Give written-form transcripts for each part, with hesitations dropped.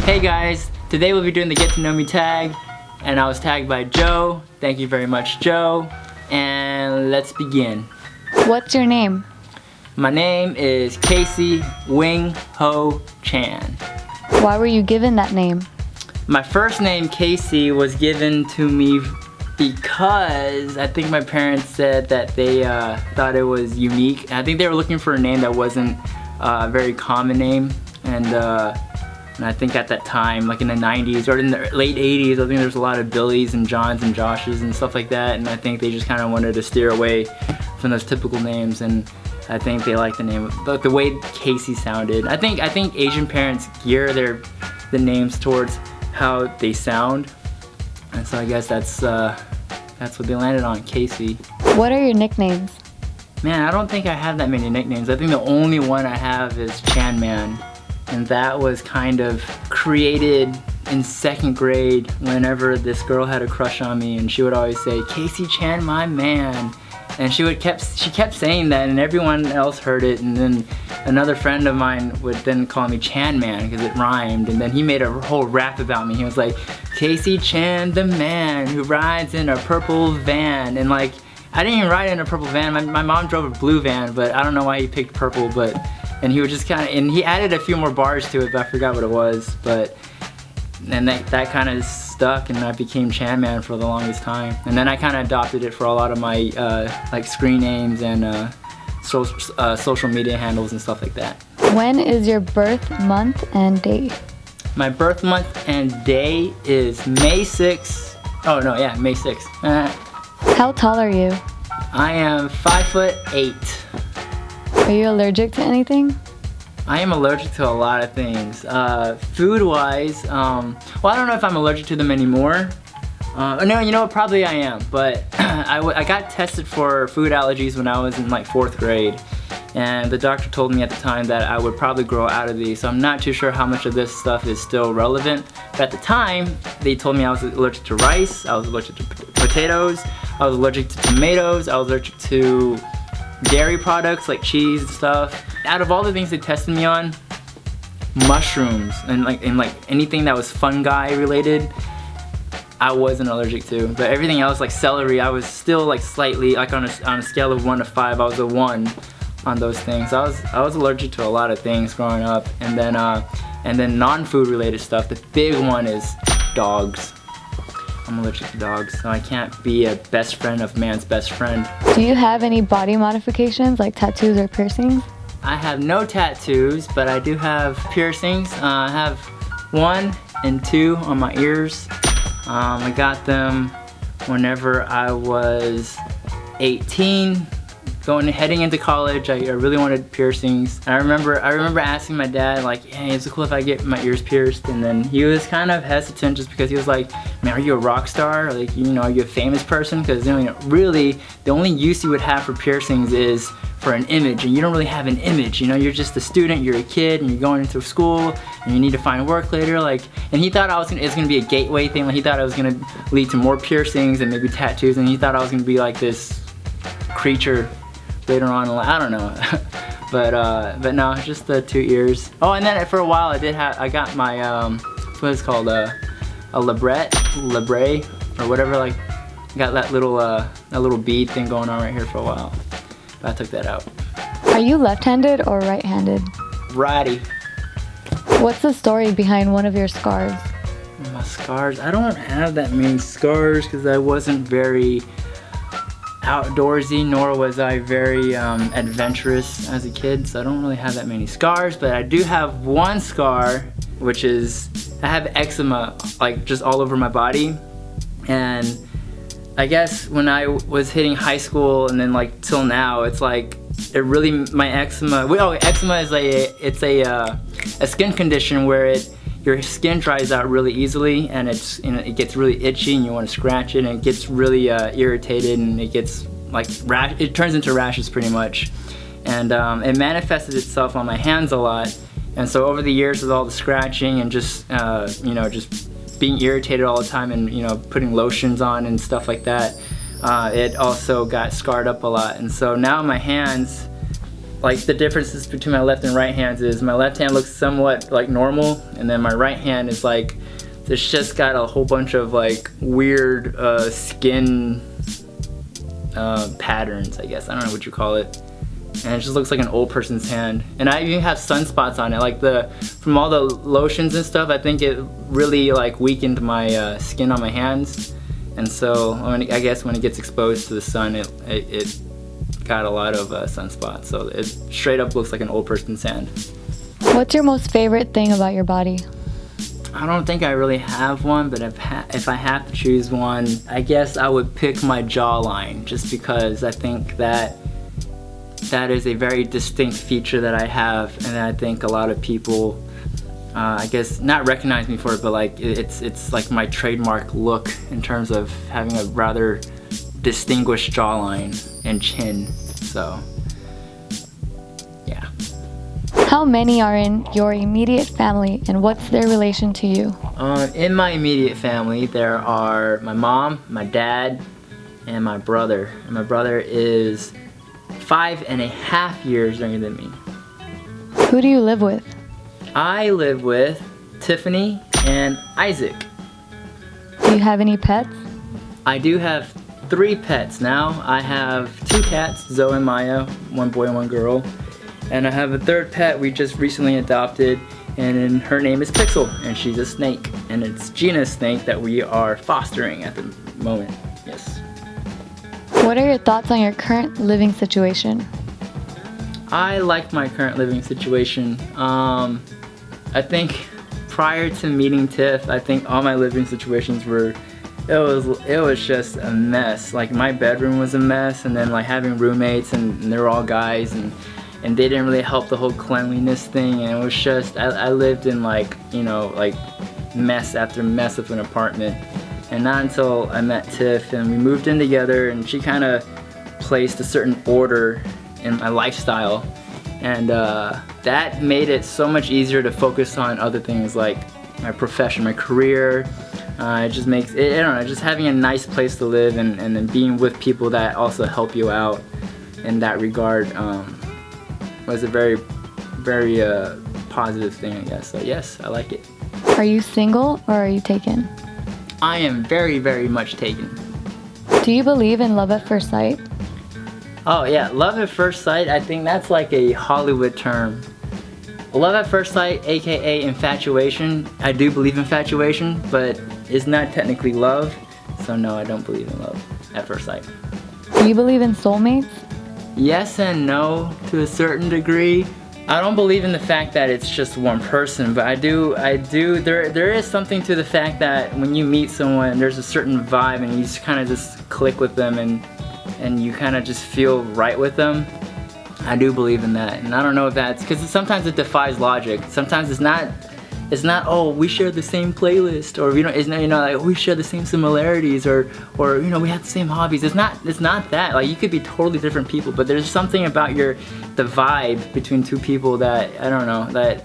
Hey guys, today we'll be doing the Get to Know Me tag, and I was tagged by Joe. Thank you very much, Joe. And let's begin. What's your name? My name is Casey Wing Ho Chan. Why were you given that name? My first name, Casey, was given to me because I think my parents said that they thought it was unique. I think they were looking for a name that wasn't a very common name, and I think at that time, like in the 90s or in the late 80s, I think there's a lot of Billies and Johns and Joshes and stuff like that, and I think they just kind of wanted to steer away from those typical names, and I think they liked the name, the way Casey sounded. I think Asian parents gear the names towards how they sound, and so I guess that's what they landed on, Casey. What are your nicknames? Man, I don't think I have that many nicknames. I think the only one I have is CHANMAN. And that was kind of created in 2nd grade whenever this girl had a crush on me, and she would always say, "Casey Chan, my man." And she kept saying that, and everyone else heard it, and then another friend of mine would then call me CHANMAN because it rhymed, and then he made a whole rap about me. He was like, "Casey Chan, the man who rides in a purple van." And like, I didn't even ride in a purple van. My mom drove a blue van, but I don't know why he picked purple, and he would just kind of, and he added a few more bars to it, but I forgot what it was, and that kind of stuck, and I became CHANMAN for the longest time. And then I kind of adopted it for a lot of my like screen names and social media handles and stuff like that. When is your birth month and day? My birth month and day is May 6th. Oh no, yeah, May 6th. How tall are you? I am 5'8". Are you allergic to anything? I am allergic to a lot of things. Food-wise, well, I don't know if I'm allergic to them anymore. No, you know what, probably I am, but I got tested for food allergies when I was in like 4th grade. And the doctor told me at the time that I would probably grow out of these, so I'm not too sure how much of this stuff is still relevant. But at the time, they told me I was allergic to rice, I was allergic to potatoes, I was allergic to tomatoes, I was allergic to dairy products like cheese and stuff. Out of all the things they tested me on, mushrooms and like anything that was fungi related, I wasn't allergic to. But everything else, like celery, I was still like slightly, like on a scale of 1 to 5, I was a 1 on those things. I was allergic to a lot of things growing up, and then non-food related stuff. The big one is dogs. I'm allergic to dogs, so I can't be a best friend of man's best friend. Do you have any body modifications like tattoos or piercings? I have no tattoos, but I do have piercings. I have 1 and 2 on my ears. I got them whenever I was 18. Heading into college, I really wanted piercings. And I remember asking my dad, like, "Hey, is it cool if I get my ears pierced?" And then he was kind of hesitant just because he was like, "Man, are you a rock star? Like, you know, are you a famous person?" Because, you know, really, the only use you would have for piercings is for an image, and you don't really have an image. You know, you're just a student, you're a kid, and you're going into school, and you need to find work later. Like, and he thought it's gonna be a gateway thing. Like, he thought I was gonna lead to more piercings and maybe tattoos, and he thought I was gonna be like this creature later on. I don't know. but no, just the 2 ears. Oh, and then for a while I got my what is it called, a labre or whatever. Like, got that little bead thing going on right here for a while, but I took that out. Are you left-handed or right-handed? Righty. What's the story behind one of your scars? My scars? I don't have that many scars because I wasn't very outdoorsy, nor was I very adventurous as a kid, so I don't really have that many scars. But I do have one scar, which is I have eczema, like just all over my body. And I guess when I was hitting high school and then like till now, it's like my eczema. Eczema is a skin condition where your skin dries out really easily, and it gets really itchy, and you want to scratch it, and it gets really irritated, and it gets like it turns into rashes pretty much, and it manifested itself on my hands a lot. And so over the years, with all the scratching and just just being irritated all the time, and putting lotions on and stuff like that, it also got scarred up a lot. And so now my hands, like the differences between my left and right hands is my left hand looks somewhat like normal, and then my right hand is like, it's just got a whole bunch of like weird skin patterns, I guess. I don't know what you call it. And it just looks like an old person's hand. And I even have sunspots on it, like from all the lotions and stuff. I think it really like weakened my skin on my hands. And so I guess when it gets exposed to the sun, it got a lot of sunspots. So it straight up looks like an old person's hand. What's your most favorite thing about your body? I don't think I really have one, but if I have to choose one, I guess I would pick my jawline, just because I think that is a very distinct feature that I have, and I think a lot of people, I guess, not recognize me for it, but like it's like my trademark look in terms of having a rather distinguished jawline and chin. So, yeah. How many are in your immediate family, and what's their relation to you? In my immediate family, there are my mom, my dad, and my brother. And my brother is 5.5 years younger than me. Who do you live with? I live with Tiffany and Isaac. Do you have any pets? I do have 3 pets now. I have 2 cats, Zoe and Maya, 1 boy and 1 girl. And I have a 3rd pet we just recently adopted, and her name is Pixel, and she's a snake. And it's Gina's snake that we are fostering at the moment, yes. What are your thoughts on your current living situation? I like my current living situation. I think prior to meeting Tiff, I think all my living situations were, it was just a mess. Like my bedroom was a mess, and then like having roommates, and they were all guys, and they didn't really help the whole cleanliness thing, and it was just, I lived in like, you know, like mess after mess of an apartment. And not until I met Tiff and we moved in together, and she kind of placed a certain order in my lifestyle, and that made it so much easier to focus on other things like my profession, my career. It just makes it, I don't know, just having a nice place to live, and then being with people that also help you out in that regard was a very, very positive thing, I guess. So yes, I like it. Are you single or are you taken? I am very, very much taken. Do you believe in love at first sight? Oh yeah, love at first sight, I think that's like a Hollywood term. Love at first sight, aka infatuation. I do believe infatuation, but it's not technically love. So no, I don't believe in love at first sight. Do you believe in soulmates? Yes and no to a certain degree. I don't believe in the fact that it's just one person, but I do, there is something to the fact that when you meet someone, there's a certain vibe, and you just kind of just click with them, and you kind of just feel right with them. I do believe in that, and I don't know if that's, because sometimes it defies logic. Sometimes it's not, oh, we share the same playlist, or it's not, like we share the same similarities, or we have the same hobbies. It's not that. Like, you could be totally different people, but there's something about the vibe between two people that I don't know, that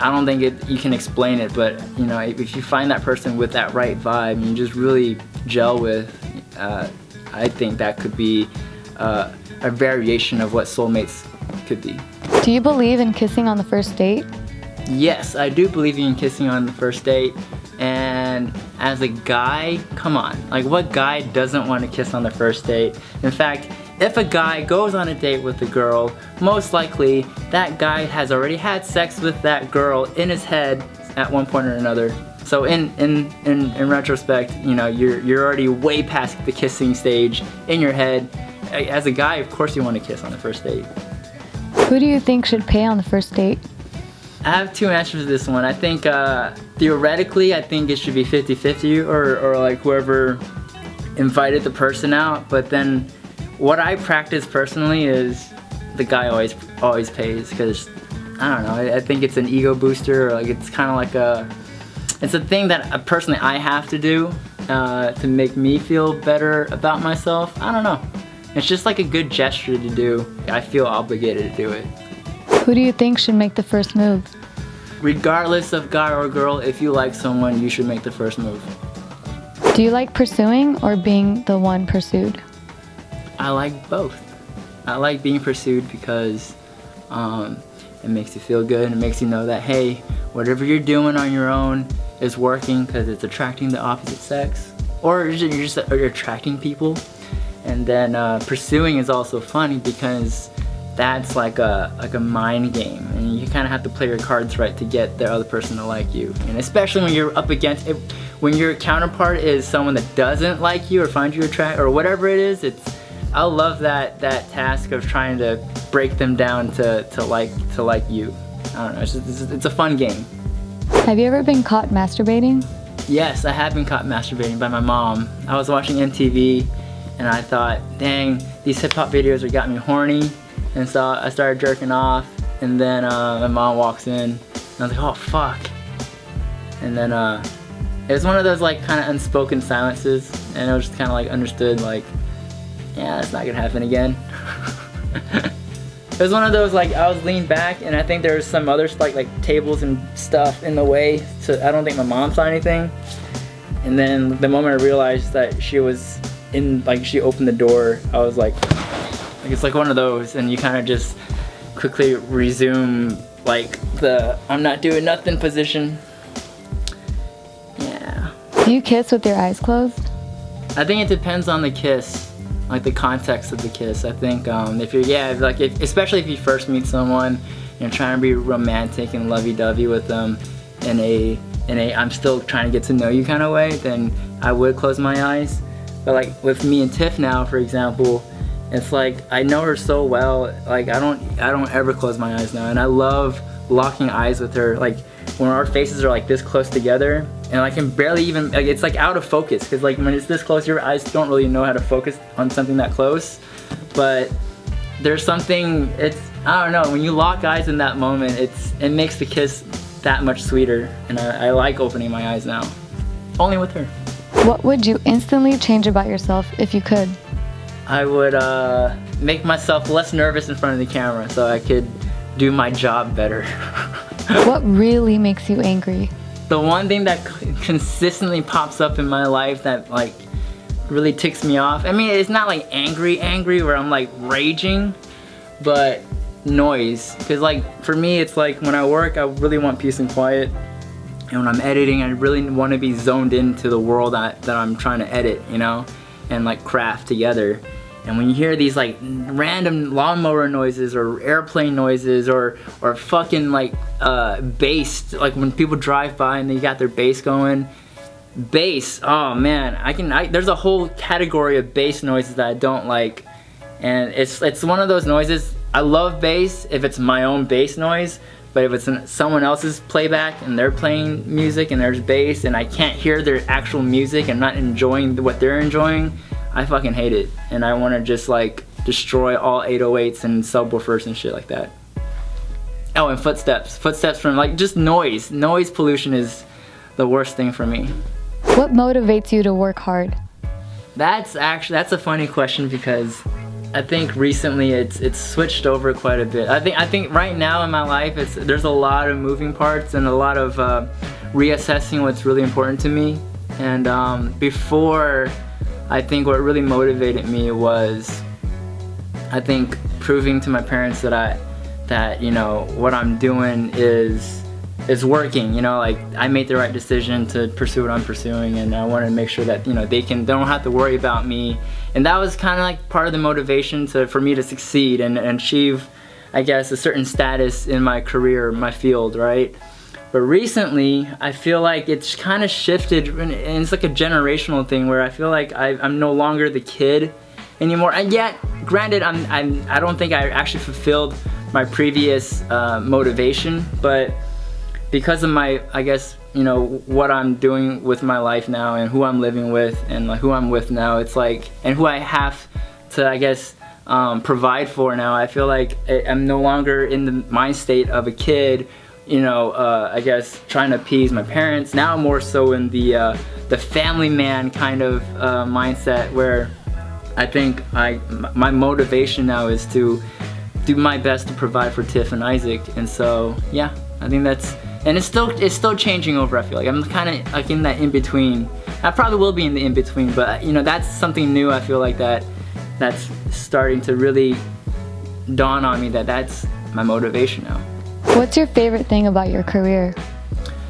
I don't think you can explain it. But if you find that person with that right vibe and you just really gel with, I think that could be a variation of what soulmates could be. Do you believe in kissing on the first date? Yes, I do believe in kissing on the first date, and as a guy, come on, like what guy doesn't want to kiss on the first date? In fact, if a guy goes on a date with a girl, most likely that guy has already had sex with that girl in his head at one point or another. So in retrospect, you're already way past the kissing stage in your head. As a guy, of course you want to kiss on the first date. Who do you think should pay on the first date? I have 2 answers to this one. I think theoretically, I think it should be 50-50, or like whoever invited the person out. But then what I practice personally is the guy always pays, because I don't know, I think it's an ego booster, or like it's kind of like it's a thing that personally I have to do to make me feel better about myself. I don't know. It's just like a good gesture to do. I feel obligated to do it. Who do you think should make the first move? Regardless of guy or girl, if you like someone, you should make the first move. Do you like pursuing or being the one pursued? I like both. I like being pursued because it makes you feel good. It makes you know that, hey, whatever you're doing on your own is working because it's attracting the opposite sex, or you're attracting people. And then pursuing is also funny because that's like a mind game, and you kind of have to play your cards right to get the other person to like you. And especially when you're up against it, when your counterpart is someone that doesn't like you or find you attractive or whatever it is. I love that task of trying to break them down to like you. I don't know. It's a fun game. Have you ever been caught masturbating? Yes, I have been caught masturbating by my mom. I was watching MTV and I thought, dang, these hip hop videos are got me horny. And so I started jerking off, and then my mom walks in and I was like, oh fuck. And then it was one of those like kind of unspoken silences, and it was just kind of like understood, like, yeah, that's not gonna happen again. It was one of those, like, I was leaned back and I think there was some other like tables and stuff in the way, so I don't think my mom saw anything. And then the moment I realized that she was in, like, she opened the door, I was like it's like one of those, and you kind of just quickly resume like the I'm not doing nothing position. Yeah. Do you kiss with your eyes closed? I think it depends on the kiss, like the context of the kiss. I think if you're, especially if you first meet someone and you're trying to be romantic and lovey-dovey with them in a I'm still trying to get to know you kind of way, then I would close my eyes. But like with me and Tiff now, for example, it's like I know her so well, like I don't ever close my eyes now, and I love locking eyes with her, like when our faces are like this close together, and I can barely even, like, it's like out of focus, because like when it's this close, your eyes don't really know how to focus on something that close. But there's something, I don't know, when you lock eyes in that moment, it makes the kiss that much sweeter, and I like opening my eyes now, only with her. What would you instantly change about yourself if you could? I would make myself less nervous in front of the camera so I could do my job better. What really makes you angry? The one thing that consistently pops up in my life that like really ticks me off, I mean, it's not like angry where I'm like raging, but noise. Because like for me, it's like when I work, I really want peace and quiet, and when I'm editing, I really want to be zoned into the world that I'm trying to edit, you know, and like craft together. And when you hear these like random lawnmower noises or airplane noises or fucking like bass, like when people drive by and they got their bass going, bass, oh man, there's a whole category of bass noises that I don't like, and it's one of those noises. I love bass if it's my own bass noise, but if it's someone else's playback and they're playing music and there's bass and I can't hear their actual music and not enjoying what they're enjoying, I fucking hate it, and I want to just like destroy all 808s and subwoofers and shit like that. Oh, and footsteps from like just noise pollution is the worst thing for me. What motivates you to work hard? That's a funny question, because I think recently it's switched over quite a bit. I think right now in my life there's a lot of moving parts and a lot of reassessing what's really important to me. And before, I think what really motivated me was, I think, proving to my parents that you know what I'm doing is working. You know, like I made the right decision to pursue what I'm pursuing, and I wanted to make sure that, you know, they don't have to worry about me. And that was kind of like part of the motivation for me to succeed and achieve, I guess, a certain status in my career, my field, right? But recently, I feel like it's kind of shifted, and it's like a generational thing where I feel like I'm no longer the kid anymore. And yet, granted, I don't think I actually fulfilled my previous motivation, but because of my, I guess, you know, what I'm doing with my life now and who I'm living with and like who I'm with now, it's like, and who I have to, I guess, provide for now, I feel like I'm no longer in the mind state of a kid, you know, I guess trying to appease my parents. Now I'm more so in the family man kind of mindset, where I think my motivation now is to do my best to provide for Tiff and Isaac. And so yeah, I think that's, and it's still changing over. I feel like I'm kind of like in that in between. I probably will be in the in between, but you know, that's something new. I feel like that's starting to really dawn on me that that's my motivation now. What's your favorite thing about your career?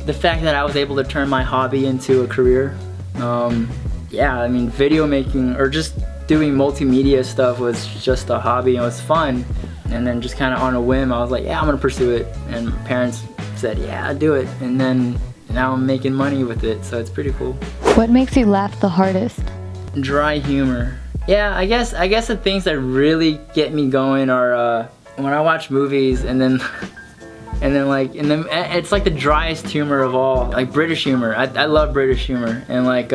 The fact that I was able to turn my hobby into a career. Yeah, I mean, video making or just doing multimedia stuff was just a hobby and it was fun. And then just kind of on a whim, I was like, yeah, I'm gonna pursue it. And my parents said, yeah, do it. And then now I'm making money with it, so it's pretty cool. What makes you laugh the hardest? Dry humor. Yeah, I guess the things that really get me going are when I watch movies and then it's like the driest humor of all, like British humor. I love British humor, and like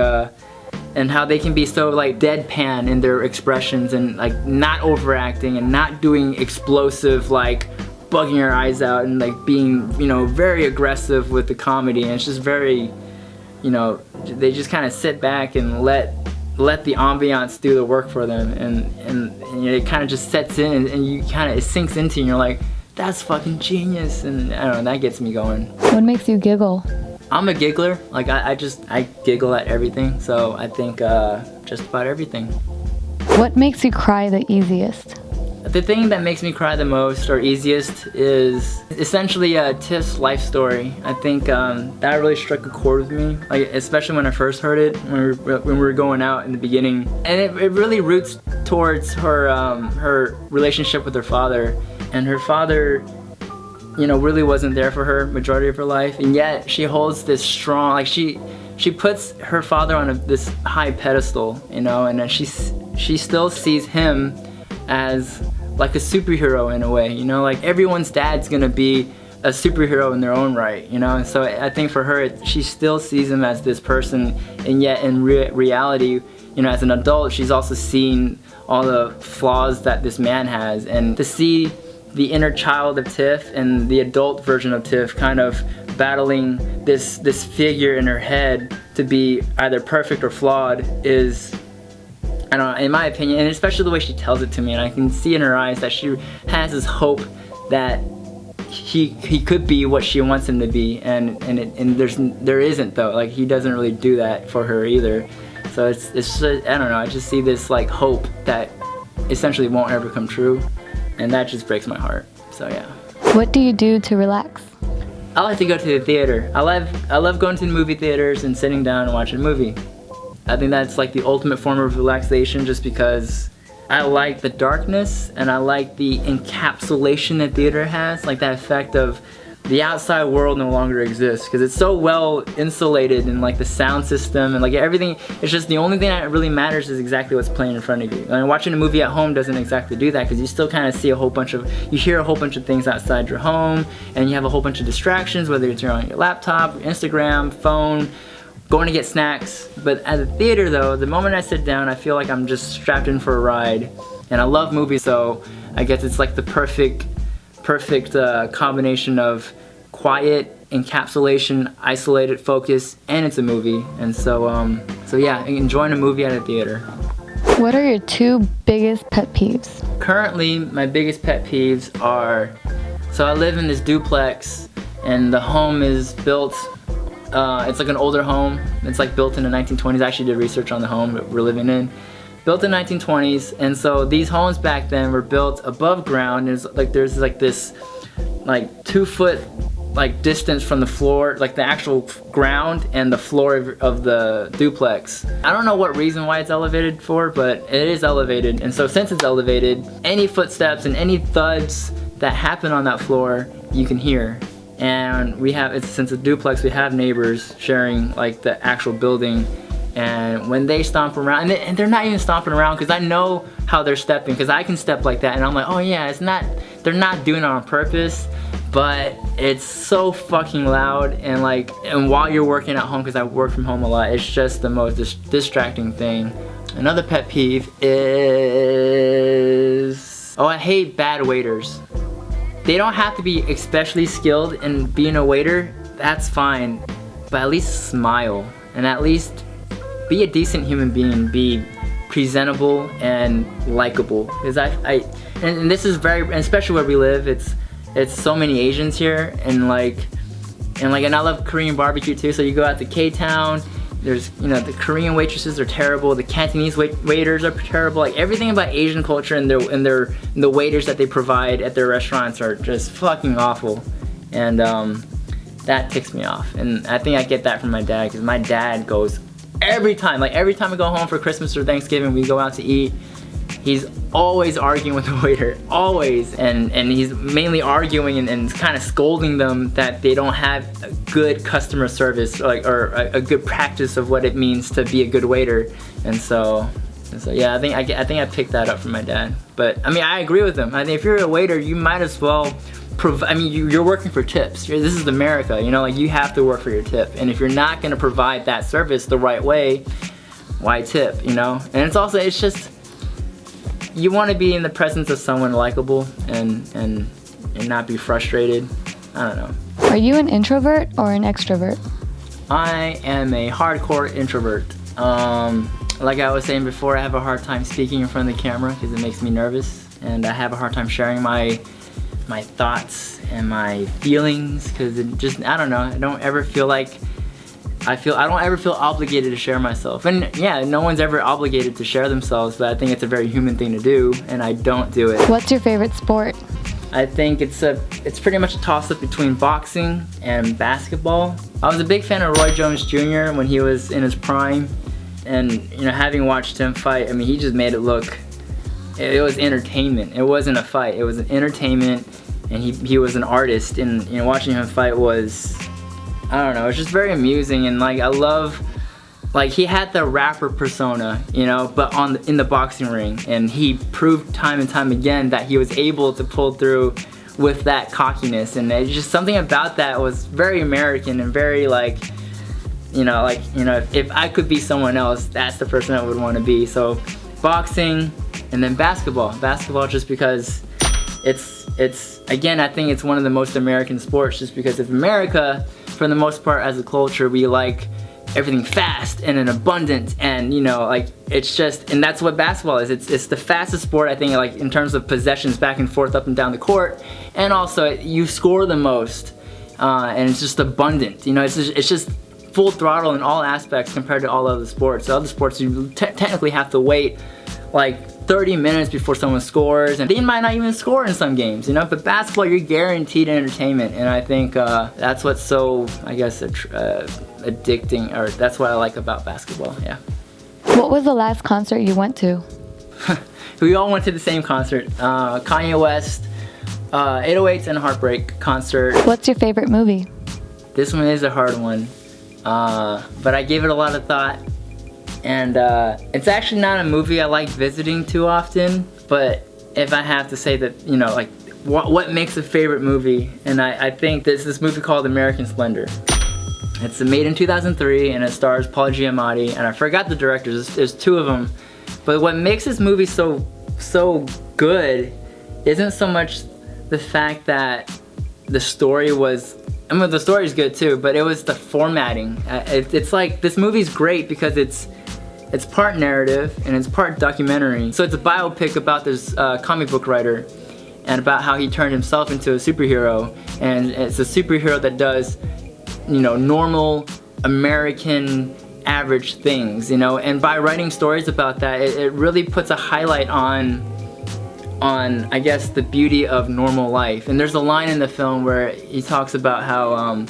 and how they can be so like deadpan in their expressions and like not overacting and not doing explosive like bugging your eyes out and like being, you know, very aggressive with the comedy. And it's just very, you know, they just kind of sit back and let the ambiance do the work for them, and you know, it kind of just sets in and you kind of, it sinks into you and you're like, that's fucking genius. And I don't know, that gets me going. What makes you giggle? I'm a giggler. Like I giggle at everything, so I think just about everything. What makes you cry the easiest? The thing that makes me cry the most or easiest is essentially Tiff's life story. I think that really struck a chord with me, like especially when I first heard it when we were going out in the beginning, and it really roots towards her her relationship with her father, and her father, you know, really wasn't there for her majority of her life, and yet she holds this strong, like she puts her father on this high pedestal, you know, and then she still sees him as like a superhero in a way, you know, like everyone's dad's gonna be a superhero in their own right, you know. And so I think for her, she still sees him as this person, and yet in reality, you know, as an adult, she's also seen all the flaws that this man has, and to see the inner child of Tiff and the adult version of Tiff kind of battling this figure in her head to be either perfect or flawed is, I don't know, in my opinion, and especially the way she tells it to me, and I can see in her eyes that she has this hope that he could be what she wants him to be, and there isn't though. Like he doesn't really do that for her either. So it's just, I don't know, I just see this like hope that essentially won't ever come true, and that just breaks my heart. So yeah. What do you do to relax? I like to go to the theater. I love going to the movie theaters and sitting down and watching a movie. I think that's like the ultimate form of relaxation, just because I like the darkness and I like the encapsulation that theater has, like that effect of the outside world no longer exists because it's so well insulated, and like the sound system and like everything, it's just the only thing that really matters is exactly what's playing in front of you. And watching a movie at home doesn't exactly do that, because you still kind of see you hear a whole bunch of things outside your home, and you have a whole bunch of distractions, whether it's on your laptop, Instagram, phone, going to get snacks. But at the theater though, the moment I sit down, I feel like I'm just strapped in for a ride. And I love movies, so I guess it's like the perfect combination of quiet, encapsulation, isolated focus, and it's a movie. And so yeah, enjoying a movie at a theater. What are your 2 biggest pet peeves? Currently, my biggest pet peeves are, so I live in this duplex, and the home is built, it's like an older home. It's like built in the 1920s. I actually did research on the home that we're living in. Built in the 1920s, and so these homes back then were built above ground. There's this 2 foot like distance from the floor, like the actual ground and the floor of the duplex. I don't know what reason why it's elevated for, but it is elevated. And so since it's elevated, any footsteps and any thuds that happen on that floor, you can hear. And since it's a duplex, we have neighbors sharing like the actual building. And when they stomp around, and they're not even stomping around, because I know how they're stepping, because I can step like that, and I'm like, oh yeah, they're not doing it on purpose, but it's so fucking loud. And while you're working at home, because I work from home a lot, it's just the most distracting thing. Another pet peeve is, I hate bad waiters. They don't have to be especially skilled in being a waiter, that's fine, but at least smile, and at least be a decent human being, be presentable and likable. Because and this is and especially where we live, it's so many Asians here, and I love Korean barbecue too. So you go out to K-Town, There's, you know, the Korean waitresses are terrible. The Cantonese waiters are terrible. Like everything about Asian culture and the waiters that they provide at their restaurants are just fucking awful. And that ticks me off. And I think I get that from my dad, because my dad goes every time we go home for Christmas or Thanksgiving, we go out to eat, he's always arguing with the waiter, always, and he's mainly arguing and kind of scolding them that they don't have a good customer service, like, or a good practice of what it means to be a good waiter. And so yeah, I think I picked that up from my dad. But I mean, I agree with him. I think if you're a waiter, you might as well I mean, you're working for tips. This is America, you know, like you have to work for your tip. And if you're not gonna provide that service the right way, why tip, you know? And it's just, you wanna be in the presence of someone likable and not be frustrated. I don't know. Are you an introvert or an extrovert? I am a hardcore introvert. Like I was saying before, I have a hard time speaking in front of the camera because it makes me nervous. And I have a hard time sharing my thoughts and my feelings, because it just, I don't know, I don't ever feel obligated to share myself. And yeah, no one's ever obligated to share themselves, but I think it's a very human thing to do, and I don't do it. What's your favorite sport? I think it's pretty much a toss-up between boxing and basketball. I was a big fan of Roy Jones Jr. when he was in his prime, and you know, having watched him fight, I mean, he just made it look, it was entertainment. It wasn't a fight, it was an entertainment, and he was an artist, and you know, watching him fight was, I don't know, it's just very amusing. And like, I love, like, he had the rapper persona, you know, but in the boxing ring, and he proved time and time again that he was able to pull through with that cockiness. And it's just something about that was very American and very like, you know, if I could be someone else, that's the person I would want to be. So boxing, and then basketball just because it's again, I think it's one of the most American sports, just because of America, for the most part, as a culture, we like everything fast and in abundance, and you know, like, it's just, and that's what basketball is. It's the fastest sport, I think, like in terms of possessions back and forth up and down the court, and also you score the most, and it's just abundant, you know, it's just full throttle in all aspects compared to all other sports. The other sports, you technically have to wait like 30 minutes before someone scores, and they might not even score in some games, you know, but basketball, you're guaranteed entertainment. And I think that's what's so, I guess, addicting, or that's what I like about basketball. Yeah. What was the last concert you went to? We all went to the same concert, Kanye West, 808s and Heartbreak concert. What's your favorite movie? This one is a hard one, but I gave it a lot of thought. And it's actually not a movie I like visiting too often, but if I have to say that, you know, like, what makes a favorite movie, and I think there's this movie called American Splendor. It's made in 2003, and it stars Paul Giamatti, and I forgot the directors, there's two of them, but what makes this movie so good isn't so much the fact that the story was, I mean, the story's good too, but it was the formatting. It's like, this movie's great because it's part narrative and it's part documentary. So it's a biopic about this comic book writer and about how he turned himself into a superhero. And it's a superhero that does, you know, normal American average things, you know. And by writing stories about that, it really puts a highlight on, I guess, the beauty of normal life. And there's a line in the film where he talks about how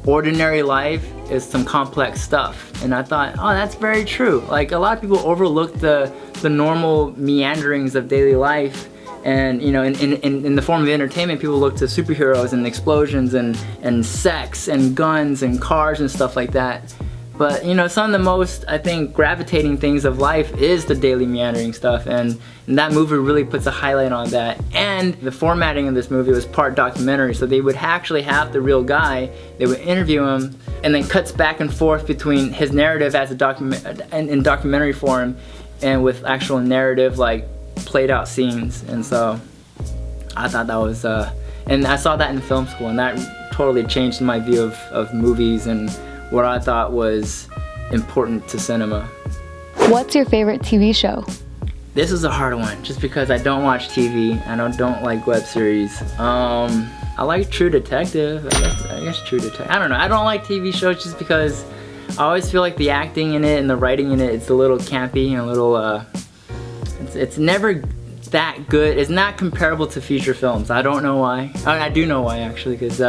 ordinary life is some complex stuff. And I thought, oh, that's very true. Like, a lot of people overlook the normal meanderings of daily life, and you know, in the form of entertainment, people look to superheroes and explosions and sex and guns and cars and stuff like that. But you know, some of the most, I think, gravitating things of life is the daily meandering stuff, and that movie really puts a highlight on that. And the formatting of this movie was part documentary, so they would actually have the real guy, they would interview him, and then cuts back and forth between his narrative as a in documentary form, and with actual narrative, like played out scenes. And so I thought that was, and I saw that in film school, and that totally changed my view of movies and what I thought was important to cinema. What's your favorite TV show? This is a hard one, just because I don't watch TV and I don't like web series. I like True Detective, I guess True Detective. I don't know, I don't like TV shows just because I always feel like the acting in it and the writing in it, it's a little campy and a little, it's never that good. It's not comparable to feature films. I don't know why. I do know why actually, because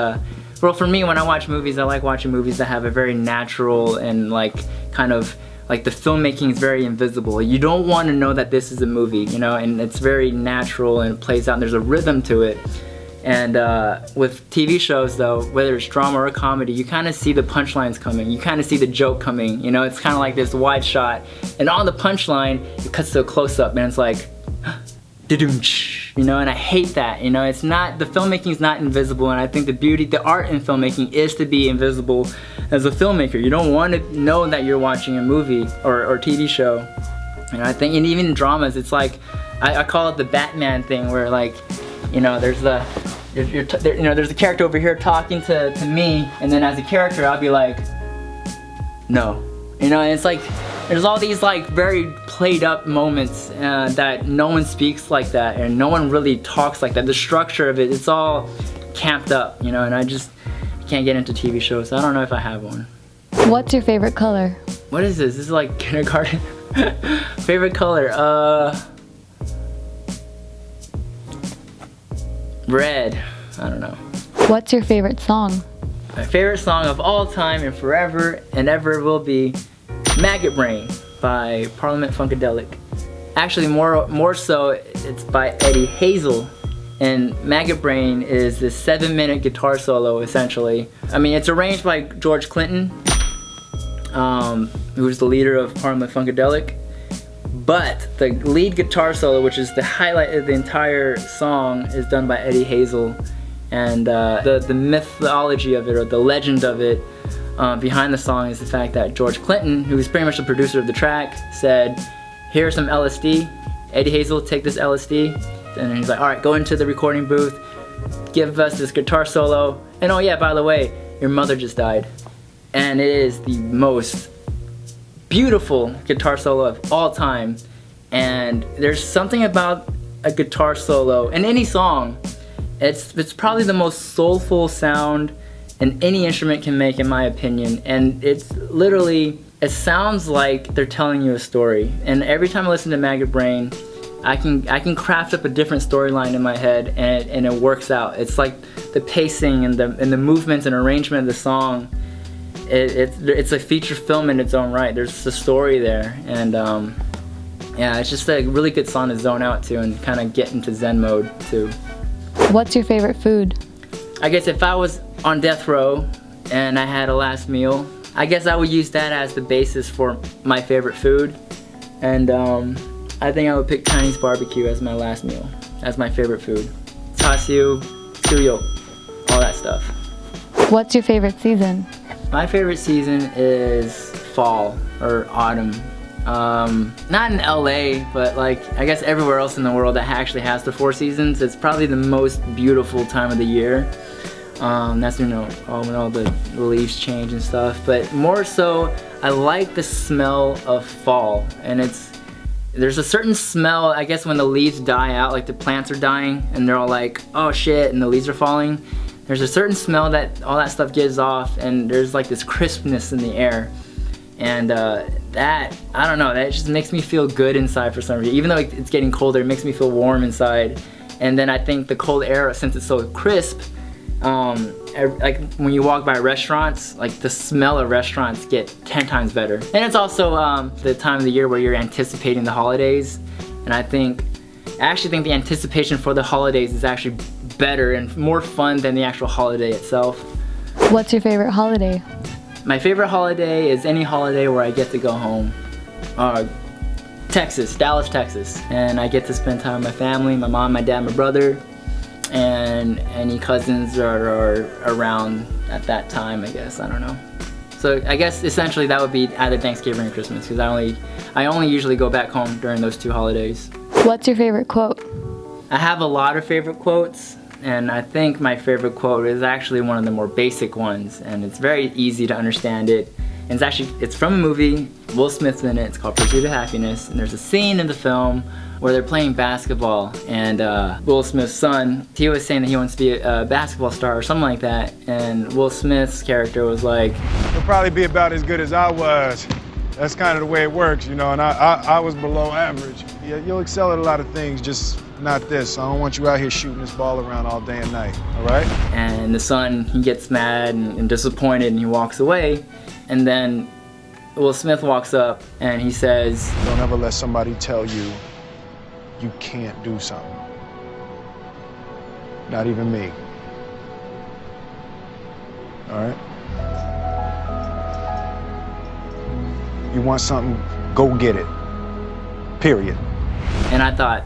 well, for me, when I watch movies, I like watching movies that have a very natural and like kind of like the filmmaking is very invisible. You don't want to know that this is a movie, you know, and it's very natural and it plays out and there's a rhythm to it. And with TV shows though, whether it's drama or comedy, you kind of see the punchlines coming. You kind of see the joke coming, you know, it's kind of like this wide shot. And on the punchline, it cuts to a close-up and it's like, you know, and I hate that, you know, it's not, the filmmaking is not invisible, and I think the beauty, the art in filmmaking is to be invisible as a filmmaker. You don't want to know that you're watching a movie or TV show. And I think, and even in dramas, it's like, I call it the Batman thing, where like, you know, there's the, you know, there's a character over here talking to me, and then as a character, I'll be like, no, you know, and it's like, there's all these like very played up moments that no one speaks like that and no one really talks like that. The structure of it, it's all camped up, you know, and I just can't get into TV shows, so I don't know if I have one. What's your favorite color? What is this? This is like kindergarten. Favorite color? Red. I don't know. What's your favorite song? My favorite song of all time and forever and ever will be Maggot Brain by Parliament Funkadelic. Actually, more so, it's by Eddie Hazel. And Maggot Brain is this 7-minute guitar solo, essentially. I mean, it's arranged by George Clinton, who's the leader of Parliament Funkadelic. But the lead guitar solo, which is the highlight of the entire song, is done by Eddie Hazel. And the mythology of it, or the legend of it, behind the song is the fact that George Clinton, who was pretty much the producer of the track, said, here's some LSD. Eddie Hazel, take this LSD. And he's like, all right, go into the recording booth, give us this guitar solo. And oh yeah, by the way, your mother just died. And it is the most beautiful guitar solo of all time. And there's something about a guitar solo in any song. It's probably the most soulful sound and any instrument can make, in my opinion, and it's literally, it sounds like they're telling you a story. And every time I listen to Maggot Brain, I can craft up a different storyline in my head, and it works out. It's like the pacing and the movements and arrangement of the song. It's a feature film in its own right. There's a story there, and yeah, it's just a really good song to zone out to and kind of get into Zen mode too. What's your favorite food? I guess if I was on death row and I had a last meal, I guess I would use that as the basis for my favorite food. And I think I would pick Chinese barbecue as my last meal, as my favorite food. Chasiu, suyo, all that stuff. What's your favorite season? My favorite season is fall or autumn. Not in LA, but like I guess everywhere else in the world that actually has the 4 seasons. It's probably the most beautiful time of the year. That's when all the leaves change and stuff. But more so, I like the smell of fall, and there's a certain smell, I guess, when the leaves die out, like the plants are dying, and they're all like, oh shit, and the leaves are falling. There's a certain smell that all that stuff gives off, and there's like this crispness in the air. And that, I don't know, that just makes me feel good inside for some reason. Even though it's getting colder, it makes me feel warm inside. And then I think the cold air, since it's so crisp, like when you walk by restaurants, like the smell of restaurants get 10 times better. And it's also the time of the year where you're anticipating the holidays. And I actually think the anticipation for the holidays is actually better and more fun than the actual holiday itself. What's your favorite holiday? My favorite holiday is any holiday where I get to go home. Texas, Dallas, Texas. And I get to spend time with my family, my mom, my dad, my brother, and any cousins are around at that time, I guess, I don't know. So I guess essentially that would be either Thanksgiving or Christmas, because I only usually go back home during those 2 holidays. What's your favorite quote? I have a lot of favorite quotes, and I think my favorite quote is actually one of the more basic ones, and it's very easy to understand it. And it's from a movie, Will Smith's in it, it's called Pursuit of Happiness, and there's a scene in the film where they're playing basketball, and Will Smith's son, he was saying that he wants to be a basketball star or something like that, and Will Smith's character was like, "You'll probably be about as good as I was." That's kind of the way it works, you know, and I was below average. Yeah, you'll excel at a lot of things, just not this. I don't want you out here shooting this ball around all day and night, all right? And the son, he gets mad and disappointed, and he walks away, and then Will Smith walks up and he says, "Don't ever let somebody tell you you can't do something. Not even me. All right? You want something, go get it. Period." And I thought,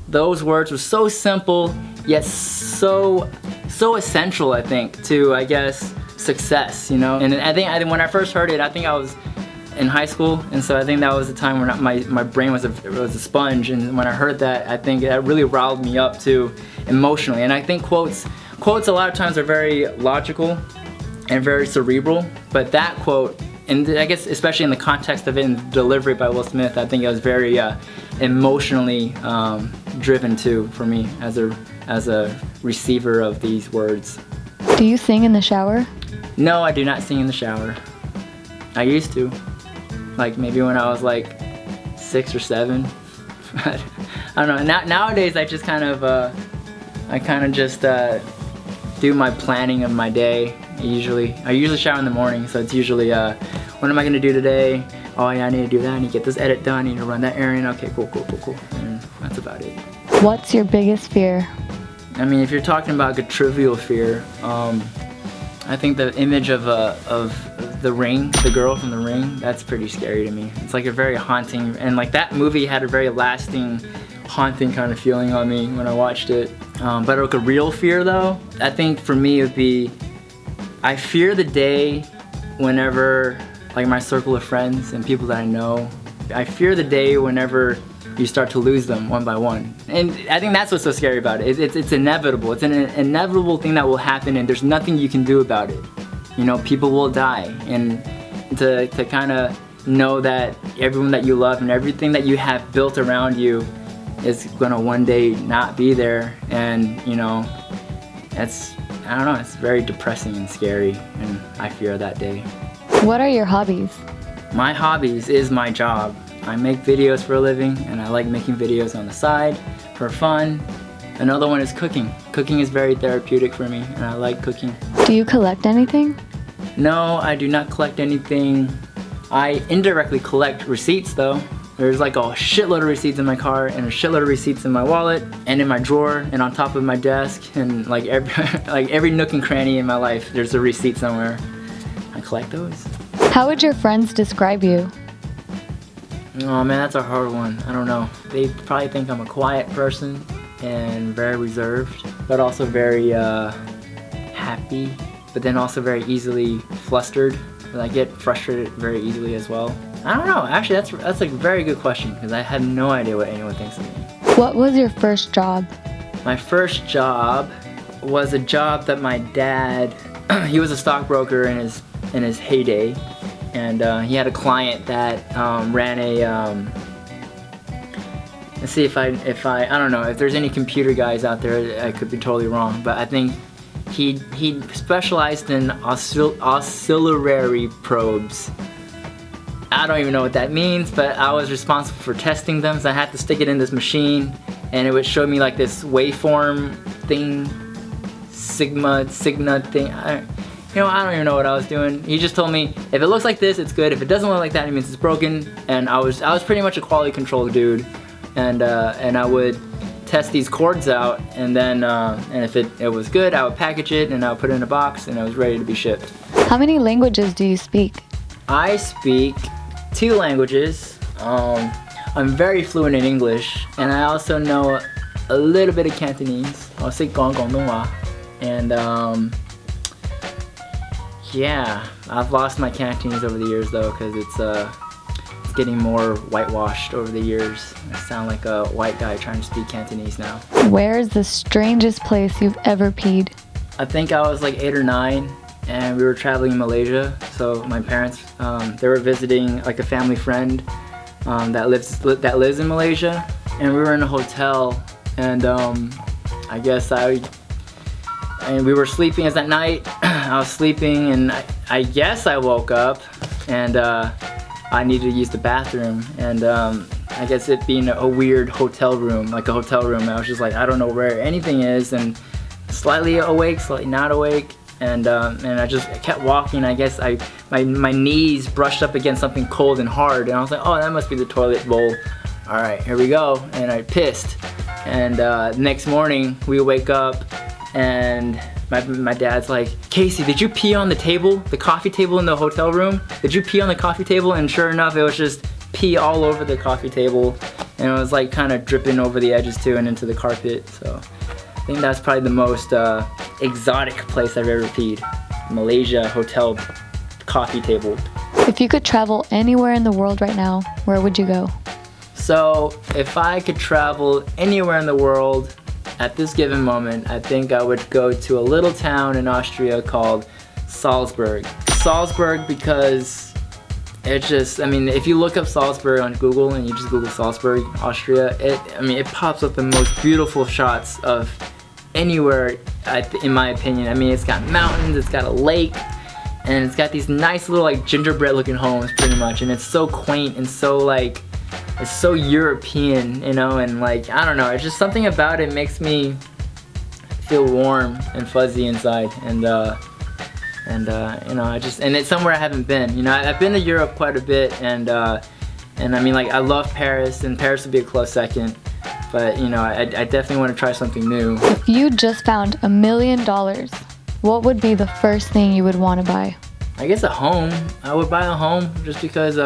those words were so simple, yet so essential, I think, to, I guess, success, you know? And I think when I first heard it, I think I was in high school, and so I think that was the time when my brain was a sponge, and when I heard that, I think that really riled me up too, emotionally. And I think quotes a lot of times are very logical and very cerebral, but that quote, and I guess especially in the context of it and delivery by Will Smith, I think it was very emotionally driven too for me as a receiver of these words. Do you sing in the shower? No, I do not sing in the shower. I used to, like maybe when I was like 6 or 7. I don't know. Nowadays I just kind of just do my planning of my day. I usually shower in the morning, so it's usually what am I gonna do today? Oh yeah, I need to do that. I need to get this edit done. I need to run that errand. Okay, cool. And that's about it. What's your biggest fear? I mean, if you're talking about a trivial fear, I think the image of the Ring, the girl from The Ring, that's pretty scary to me. It's like a very haunting, and like that movie had a very lasting, haunting kind of feeling on me when I watched it. But like a real fear though, I think for me it would be, I fear the day whenever, like my circle of friends and people that I know, I fear the day whenever you start to lose them one by one. And I think that's what's so scary about it. It's inevitable. It's an inevitable thing that will happen, and there's nothing you can do about it. You know, people will die, and to kind of know that everyone that you love and everything that you have built around you is gonna one day not be there, and you know, I don't know, it's very depressing and scary, and I fear that day. What are your hobbies? My hobbies is my job. I make videos for a living, and I like making videos on the side for fun. Another one is cooking. Cooking is very therapeutic for me, and I like cooking. Do you collect anything? No, I do not collect anything. I indirectly collect receipts though. There's like a shitload of receipts in my car, and a shitload of receipts in my wallet, and in my drawer, and on top of my desk, and like every nook and cranny in my life, there's a receipt somewhere. I collect those. How would your friends describe you? Oh man, that's a hard one. I don't know. They probably think I'm a quiet person and very reserved, but also very happy, but then also very easily flustered. And I get frustrated very easily as well. I don't know. Actually, that's a very good question, because I have no idea what anyone thinks of me. What was your first job? My first job was a job that my dad, he was a stockbroker in his heyday, and he had a client that ran a, let's see if I don't know, if there's any computer guys out there, I could be totally wrong, but I think he specialized in oscillatory probes. I don't even know what that means, but I was responsible for testing them, so I had to stick it in this machine, and it would show me like this waveform thing, sigma thing. I don't even know what I was doing. He just told me, if it looks like this, it's good. If it doesn't look like that, it means it's broken. And I was pretty much a quality control dude, and I would test these cords out, and then and if it was good, I would package it, and I would put it in a box, and it was ready to be shipped. How many languages do you speak? I speak 2 languages. I'm very fluent in English, and I also know a little bit of Cantonese. I speak Guangdonghua, and yeah, I've lost my Cantonese over the years though, because it's getting more whitewashed over the years. I sound like a white guy trying to speak Cantonese now. Where is the strangest place you've ever peed? I think I was like 8 or 9, and we were traveling in Malaysia. So my parents, they were visiting like a family friend that lives in Malaysia, and we were in a hotel, and I guess we were sleeping as that night. I was sleeping, and I guess I woke up, and I needed to use the bathroom, and I guess it being a weird hotel room, like a hotel room, I was just like, I don't know where anything is, and slightly awake, slightly not awake, and I just kept walking. I guess my knees brushed up against something cold and hard, and I was like, oh, that must be the toilet bowl. All right, here we go, and I pissed. And next morning we wake up, and my dad's like, Casey, did you pee on the table, the coffee table in the hotel room? Did you pee on the coffee table? And sure enough, it was just pee all over the coffee table, and it was like kind of dripping over the edges too and into the carpet. So I think that's probably the most exotic place I've ever peed. Malaysia hotel coffee table. If you could travel anywhere in the world right now, where would you go? So if I could travel anywhere in the world at this given moment, I think I would go to a little town in Austria called Salzburg. Salzburg because it's just, I mean, if you look up Salzburg on Google and you just Google Salzburg, Austria, it pops up the most beautiful shots of anywhere, in my opinion. I mean, it's got mountains, it's got a lake, and it's got these nice little like gingerbread looking homes pretty much, and it's so quaint and so like, it's so European, you know, and like, I don't know, it's just something about it makes me feel warm and fuzzy inside, and you know, and it's somewhere I haven't been. You know, I've been to Europe quite a bit, and I mean, like, I love Paris, and Paris would be a close second, but you know, I definitely want to try something new. If you just found $1 million, what would be the first thing you would want to buy? I guess a home. I would buy a home just because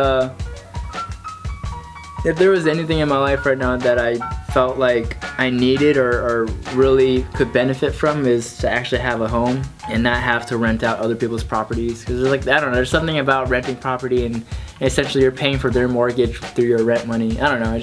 if there was anything in my life right now that I felt like I needed or really could benefit from, is to actually have a home and not have to rent out other people's properties. Because there's like, I don't know, there's something about renting property and essentially you're paying for their mortgage through your rent money. I don't know,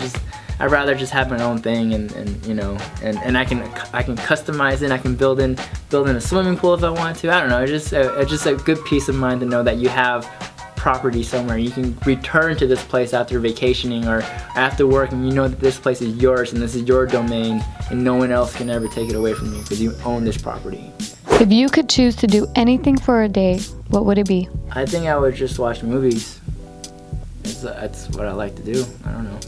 I'd rather just have my own thing, and you know, and I can customize it. I can build in a swimming pool if I want to. I don't know, it's just a good peace of mind to know that you have property somewhere. You can return to this place after vacationing or after work, and you know that this place is yours and this is your domain, and no one else can ever take it away from you because you own this property. If you could choose to do anything for a day, what would it be? I think I would just watch movies. That's what I like to do. I don't know.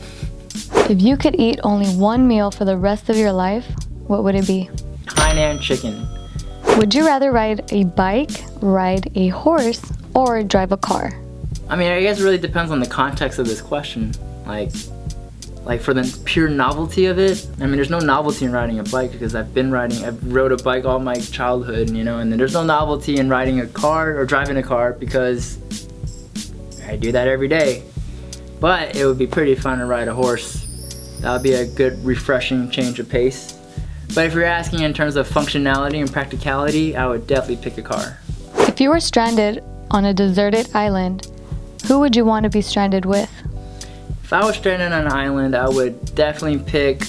If you could eat only one meal for the rest of your life, what would it be? Hainan chicken. Would you rather ride a bike, ride a horse, or drive a car? I mean, I guess it really depends on the context of this question. Like for the pure novelty of it, I mean, there's no novelty in riding a bike because I've rode a bike all my childhood, you know, and then there's no novelty in riding a car or driving a car because I do that every day. But it would be pretty fun to ride a horse. That would be a good, refreshing change of pace. But if you're asking in terms of functionality and practicality, I would definitely pick a car. If you were stranded on a deserted island, who would you want to be stranded with? If I was stranded on an island, I would definitely pick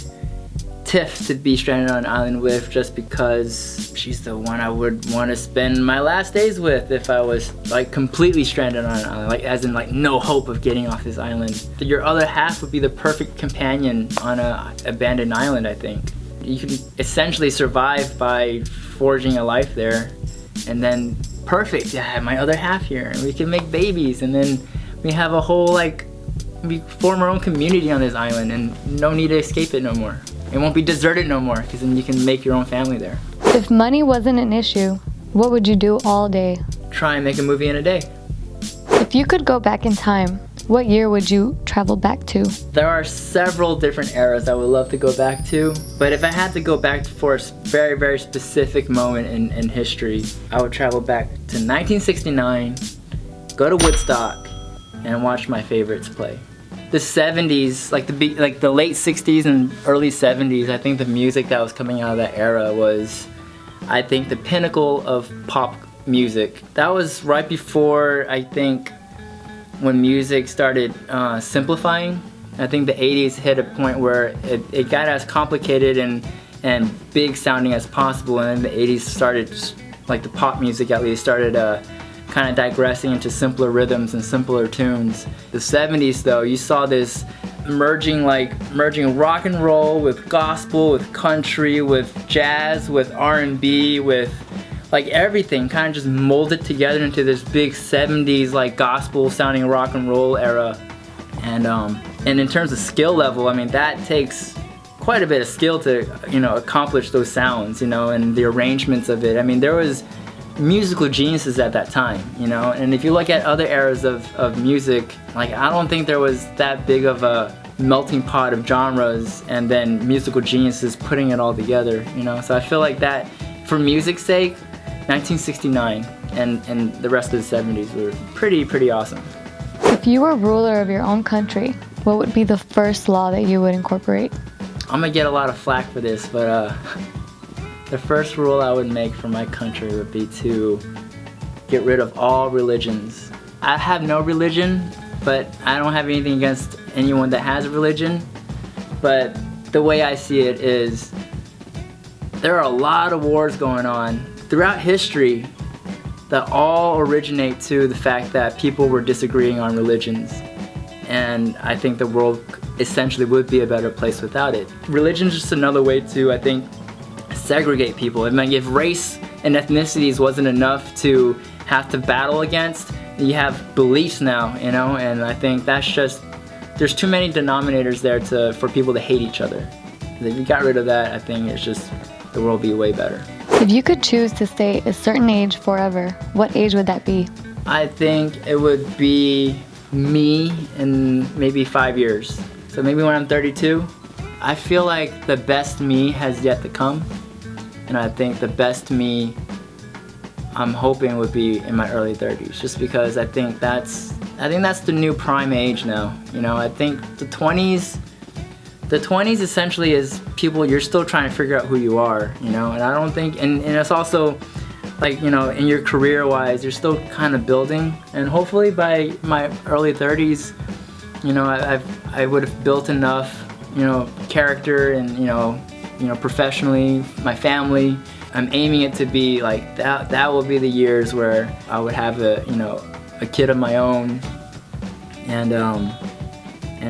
Tiff to be stranded on an island with, just because she's the one I would want to spend my last days with if I was like completely stranded on an island, like as in like no hope of getting off this island. Your other half would be the perfect companion on an abandoned island, I think. You can essentially survive by forging a life there, and then perfect, I have my other half here, and we can make babies, and then we have a whole, like, we form our own community on this island, and no need to escape it no more. It won't be deserted no more, because then you can make your own family there. If money wasn't an issue, what would you do all day? Try and make a movie in a day. If you could go back in time, what year would you travel back to? There are several different eras I would love to go back to, but if I had to go back for a very, very specific moment in history, I would travel back to 1969, go to Woodstock, and watch my favorites play. The 70s, like the late 60s and early 70s, I think the music that was coming out of that era was, I think, the pinnacle of pop music. That was right before, I think, when music started simplifying. I think the 80s hit a point where it got as complicated and big sounding as possible, and then the 80s started, like the pop music at least, started kind of digressing into simpler rhythms and simpler tunes. The 70s though, you saw this merging rock and roll with gospel, with country, with jazz, with R&B, with like everything, kind of just molded together into this big 70s like gospel sounding rock and roll era. And in terms of skill level, I mean, that takes quite a bit of skill to, you know, accomplish those sounds, you know, and the arrangements of it. I mean, there was musical geniuses at that time, you know, and if you look at other eras of music, like, I don't think there was that big of a melting pot of genres and then musical geniuses putting it all together, you know. So I feel like that, for music's sake, 1969 and the rest of the 70s were pretty awesome. If you were ruler of your own country, what would be the first law that you would incorporate? I'm gonna get a lot of flack for this, but the first rule I would make for my country would be to get rid of all religions. I have no religion, but I don't have anything against anyone that has a religion. But the way I see it is, there are a lot of wars going on throughout history that all originate to the fact that people were disagreeing on religions. And I think the world essentially would be a better place without it. Religion is just another way to, I think, segregate people. I mean, if race and ethnicities wasn't enough to have to battle against, you have beliefs now, you know, and I think that's just, there's too many denominators there for people to hate each other. If you got rid of that, I think it's just, the world would be way better. If you could choose to stay a certain age forever, what age would that be? I think it would be me in maybe 5 years. So maybe when I'm 32. I feel like the best me has yet to come. And I think the best me, I'm hoping, would be in my early 30s. Just because I think that's the new prime age now. You know, I think the 20s essentially is people, you're still trying to figure out who you are, you know, and I don't think, and it's also like, you know, in your career wise, you're still kind of building, and hopefully by my early 30s, you know, I would have built enough, you know, character and, you know, professionally, my family. I'm aiming it to be like that will be the years where I would have a kid of my own, and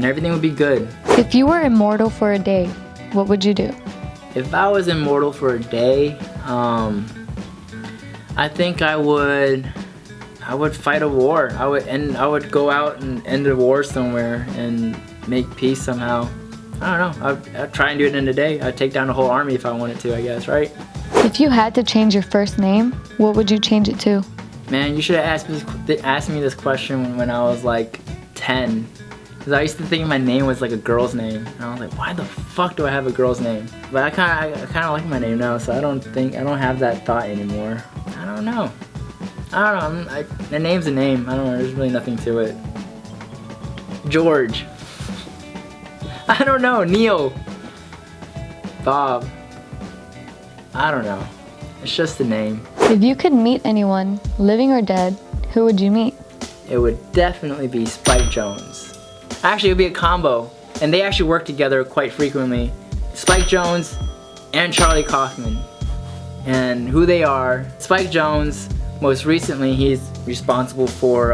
everything would be good. If you were immortal for a day, what would you do? If I was immortal for a day, I think I would fight a war. I would go out and end a war somewhere and make peace somehow. I don't know. I'd try and do it in a day. I'd take down a whole army if I wanted to, I guess, right? If you had to change your first name, what would you change it to? Man, you should have asked me this question when I was like 10. Because I used to think my name was like a girl's name. And I was like, why the fuck do I have a girl's name? But I kind of like my name now, so I don't have that thought anymore. I don't know. The name's a name. I don't know, there's really nothing to it. George. I don't know, Neil. Bob. I don't know. It's just a name. If you could meet anyone, living or dead, who would you meet? It would definitely be Spike Jonze. Actually, it would be a combo, and they actually work together quite frequently. Spike Jonze and Charlie Kaufman. And who they are, Spike Jonze, most recently, he's responsible for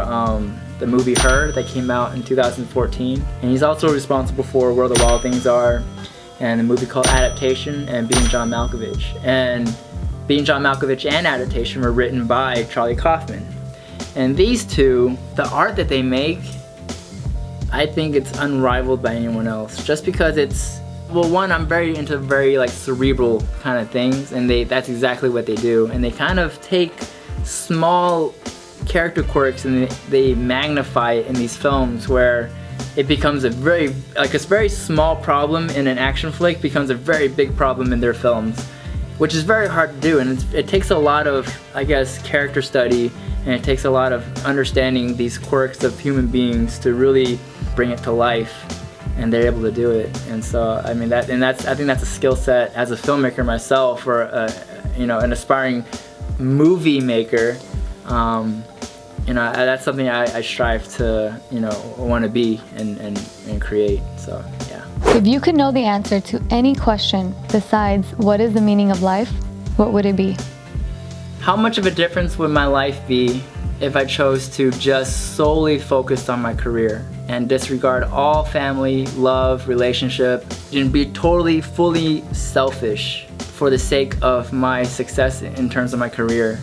the movie Her that came out in 2014. And he's also responsible for Where the Wild Things Are, and a movie called Adaptation, and Being John Malkovich. And Being John Malkovich and Adaptation were written by Charlie Kaufman. And these two, the art that they make, I think it's unrivaled by anyone else. Just because it's, well, one, I'm very into very like cerebral kind of things, and that's exactly what they do. And they kind of take small character quirks and they magnify it in these films where it becomes a very small problem in an action flick becomes a very big problem in their films, which is very hard to do, and it takes a lot of, I guess, character study, and it takes a lot of understanding these quirks of human beings to really bring it to life, and they're able to do it. And so, I mean, I think that's a skill set as a filmmaker myself, or an aspiring movie maker. That's something I strive to, want to be and create. So, yeah. If you could know the answer to any question besides what is the meaning of life, what would it be? How much of a difference would my life be if I chose to just solely focus on my career? and disregard all family, love, relationship, and be totally, fully selfish for the sake of my success in terms of my career.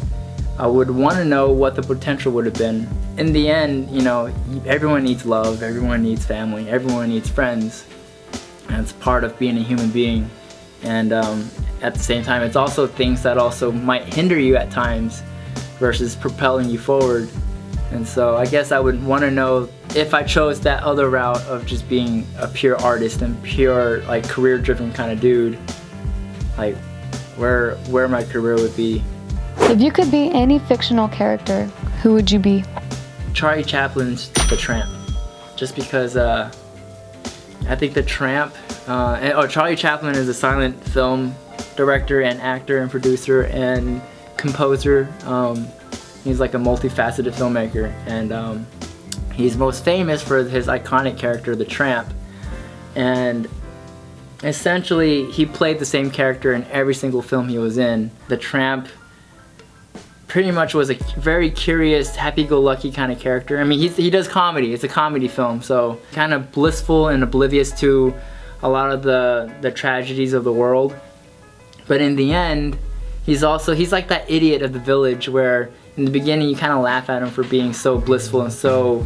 I would want to know what the potential would have been. In the end, you know, everyone needs love, everyone needs family, everyone needs friends. And it's part of being a human being. And at the same time, it's also things that also might hinder you at times versus propelling you forward. And so I guess I would want to know if I chose that other route of just being a pure artist and pure like career-driven kind of dude, like where my career would be. If you could be any fictional character, who would you be? Charlie Chaplin's The Tramp. Just because I think The Tramp, Charlie Chaplin is a silent film director and actor and producer and composer. He's like a multifaceted filmmaker, and he's most famous for his iconic character, the Tramp. And essentially, he played the same character in every single film he was in. The Tramp pretty much was a very curious, happy-go-lucky kind of character. I mean, he does comedy. It's a comedy film, so kind of blissful and oblivious to a lot of the tragedies of the world. But in the end, he's like that idiot of the village where in the beginning you kind of laugh at him for being so blissful and so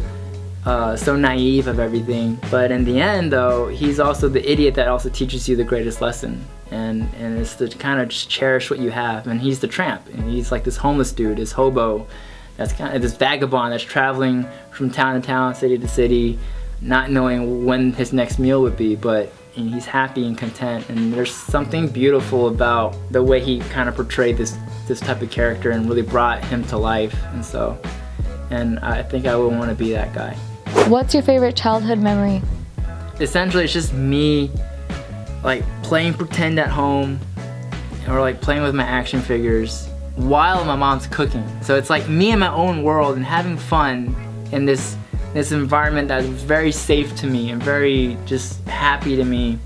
naive of everything. But in the end though, he's also the idiot that also teaches you the greatest lesson. And it's to kind of just cherish what you have. And he's the Tramp. And he's like this homeless dude, this hobo, that's kind of this vagabond that's traveling from town to town, city to city, not knowing when his next meal would be, but and he's happy and content. And there's something beautiful about the way he kind of portrayed this type of character and really brought him to life. And I think I would want to be that guy. What's your favorite childhood memory? Essentially, it's just me like playing pretend at home or like playing with my action figures while my mom's cooking. So it's like me in my own world and having fun in this environment that's very safe to me and very just happy to me.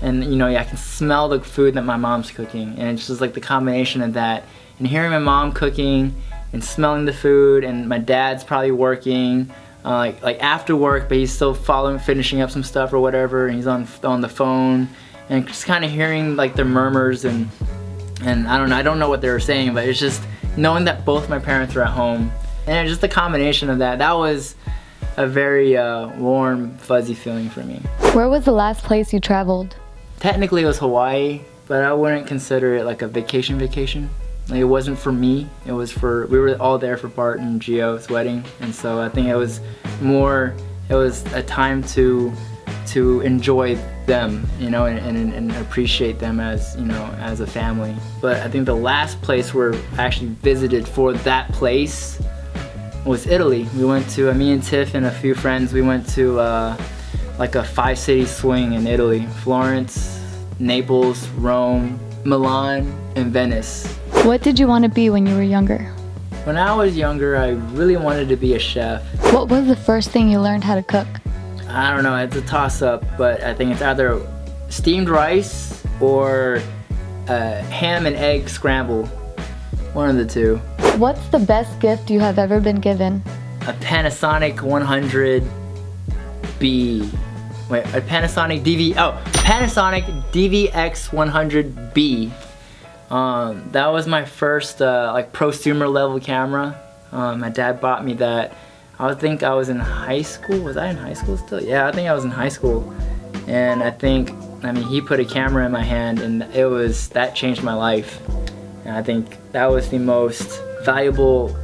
And you know, I can smell the food that my mom's cooking, and it's just like the combination of that and hearing my mom cooking and smelling the food, and my dad's probably working like after work, but he's still finishing up some stuff or whatever, and he's on the phone, and just kind of hearing like the murmurs and I don't know what they were saying, but it's just knowing that both my parents were at home, and just the combination of that was a very warm, fuzzy feeling for me. Where was the last place you traveled? Technically it was Hawaii, but I wouldn't consider it like a vacation. Like, it wasn't for me, we were all there for Bart and Gio's wedding, and so I think it was a time to enjoy them, you know, and appreciate them as, you know, as a family. But I think the last place where I actually visited for that place was Italy. We went to, me and Tiff and a few friends, we went to like a 5-city swing in Italy. Florence, Naples, Rome, Milan, and Venice. What did you want to be when you were younger? When I was younger, I really wanted to be a chef. What was the first thing you learned how to cook? I don't know, it's a toss-up, but I think it's either steamed rice or ham and egg scramble. One of the two. What's the best gift you have ever been given? A Panasonic 100B. Wait, a Panasonic DVX 100B. That was my first like prosumer level camera. My dad bought me that. I think I was in high school. Was I in high school still? Yeah, I think I was in high school. And he put a camera in my hand, and that changed my life. And I think that was the most valuable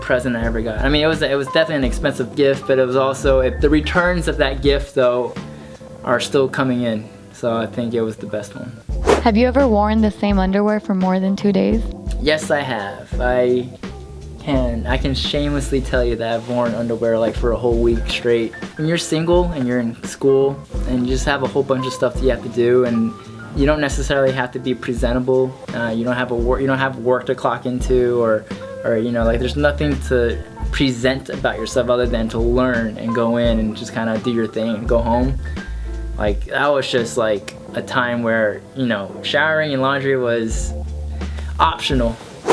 present I ever got. I mean, it was definitely an expensive gift, but it was also, the returns of that gift though are still coming in. So I think it was the best one. Have you ever worn the same underwear for more than 2 days? Yes, I have. I can shamelessly tell you that I've worn underwear like for a whole week straight. When you're single and you're in school and you just have a whole bunch of stuff that you have to do, and you don't necessarily have to be presentable. You don't have work to clock into, or you know, like there's nothing to present about yourself other than to learn and go in and just kind of do your thing and go home. Like, that was just like a time where, you know, showering and laundry was optional.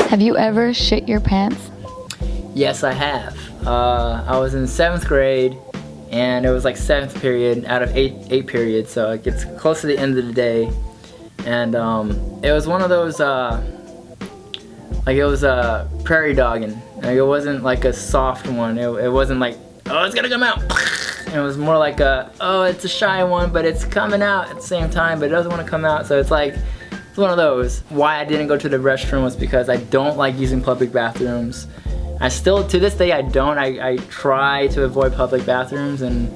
Have you ever shit your pants? Yes, I have. I was in 7th grade, and it was like 7th period out of 8 periods, so it gets close to the end of the day. And it was one of those, like it was prairie dogging. Like it wasn't like a soft one. It wasn't like, oh, it's gonna come out. It was more like oh, it's a shy one, but it's coming out at the same time, but it doesn't want to come out. So it's like, it's one of those. Why I didn't go to the restroom was because I don't like using public bathrooms. I still, to this day, I don't. I try to avoid public bathrooms, and